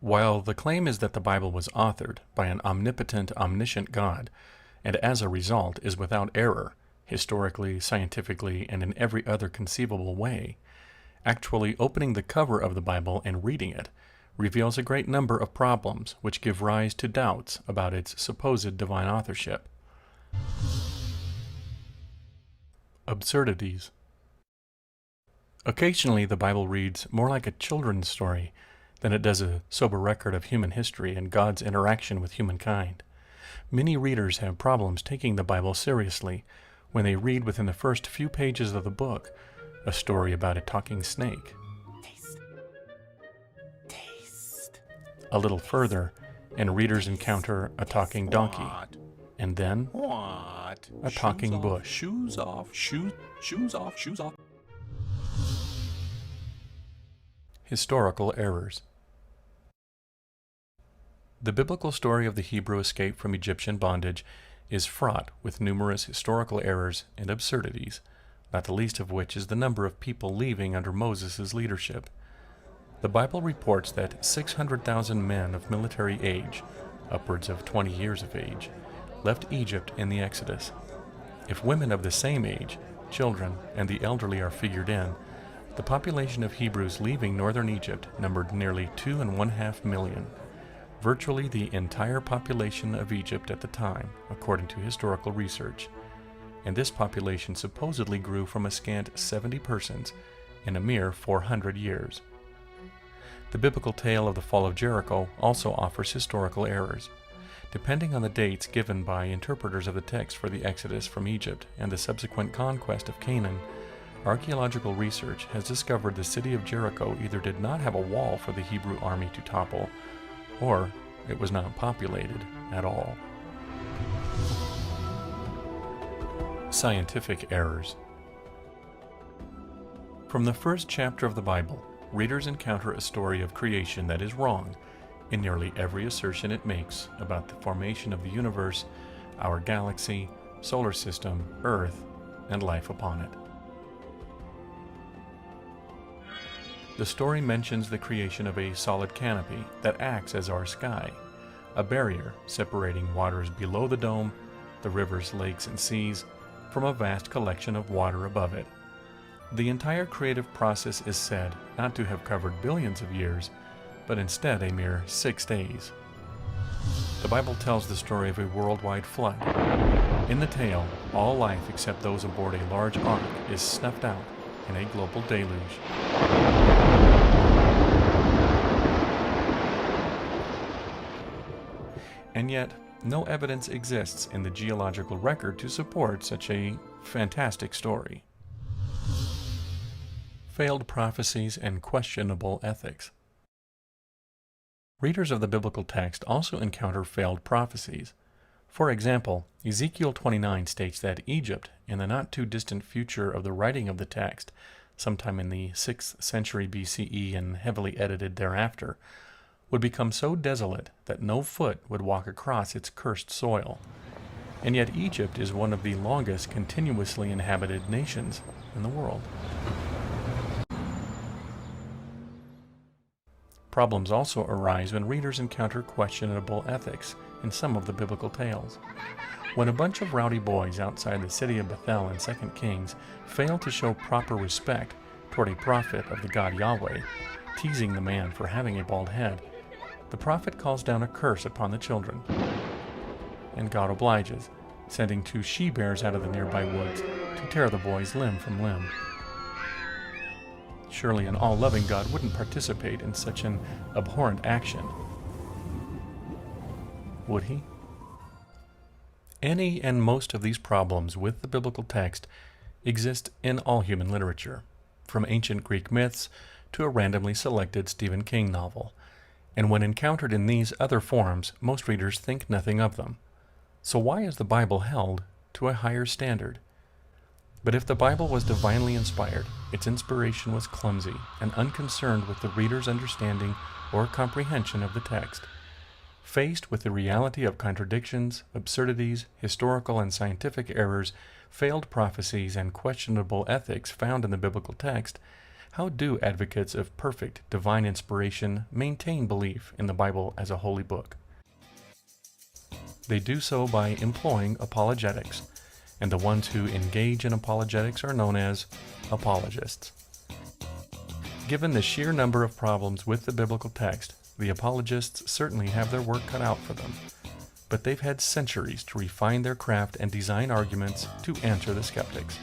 While the claim is that the Bible was authored by an omnipotent, omniscient God, and as a result is without error, historically, scientifically, and in every other conceivable way, actually opening the cover of the Bible and reading it reveals a great number of problems which give rise to doubts about its supposed divine authorship. Absurdities. Occasionally the Bible reads more like a children's story than it does a sober record of human history and God's interaction with humankind. Many readers have problems taking the Bible seriously when they read within the first few pages of the book a story about a talking snake. Taste. A little further, and readers encounter a talking donkey, and then a talking bush. Shoes off, shoes off, shoes off. Historical errors. The biblical story of the Hebrew escape from Egyptian bondage is fraught with numerous historical errors and absurdities, not the least of which is the number of people leaving under Moses' leadership. The Bible reports that 600,000 men of military age, upwards of 20 years of age, left Egypt in the Exodus. If women of the same age, children, and the elderly are figured in, the population of Hebrews leaving northern Egypt numbered nearly 2.5 million, virtually the entire population of Egypt at the time, according to historical research. And this population supposedly grew from a scant 70 persons in a mere 400 years. The biblical tale of the fall of Jericho also offers historical errors. Depending on the dates given by interpreters of the text for the Exodus from Egypt and the subsequent conquest of Canaan, archaeological research has discovered the city of Jericho either did not have a wall for the Hebrew army to topple, or it was not populated at all. Scientific errors. From the first chapter of the Bible, readers encounter a story of creation that is wrong in nearly every assertion it makes about the formation of the universe, our galaxy, solar system, Earth, and life upon it. The story mentions the creation of a solid canopy that acts as our sky, a barrier separating waters below the dome, the rivers, lakes, and seas, from a vast collection of water above it. The entire creative process is said not to have covered billions of years, but instead a mere 6 days. The Bible tells the story of a worldwide flood. In the tale, all life except those aboard a large ark is snuffed out in a global deluge. And yet, no evidence exists in the geological record to support such a fantastic story. Failed prophecies and questionable ethics. Readers of the biblical text also encounter failed prophecies. For example, Ezekiel 29 states that Egypt, in the not-too-distant future of the writing of the text, sometime in the 6th century BCE and heavily edited thereafter, would become so desolate that no foot would walk across its cursed soil. And yet Egypt is one of the longest continuously inhabited nations in the world. Problems also arise when readers encounter questionable ethics in some of the biblical tales. When a bunch of rowdy boys outside the city of Bethel in 2 Kings fail to show proper respect toward a prophet of the God Yahweh, teasing the man for having a bald head, the prophet calls down a curse upon the children. And God obliges, sending 2 she-bears out of the nearby woods to tear the boys limb from limb. Surely an all-loving God wouldn't participate in such an abhorrent action. Would he? Any and most of these problems with the biblical text exist in all human literature, from ancient Greek myths to a randomly selected Stephen King novel. And when encountered in these other forms, most readers think nothing of them. So why is the Bible held to a higher standard? But if the Bible was divinely inspired, its inspiration was clumsy and unconcerned with the reader's understanding or comprehension of the text. Faced with the reality of contradictions, absurdities, historical and scientific errors, failed prophecies, and questionable ethics found in the biblical text, How do advocates of perfect divine inspiration maintain belief in the Bible as a holy book? They do so by employing apologetics, and the ones who engage in apologetics are known as apologists. Given the sheer number of problems with the biblical text, the apologists certainly have their work cut out for them, but they've had centuries to refine their craft and design arguments to answer the skeptics.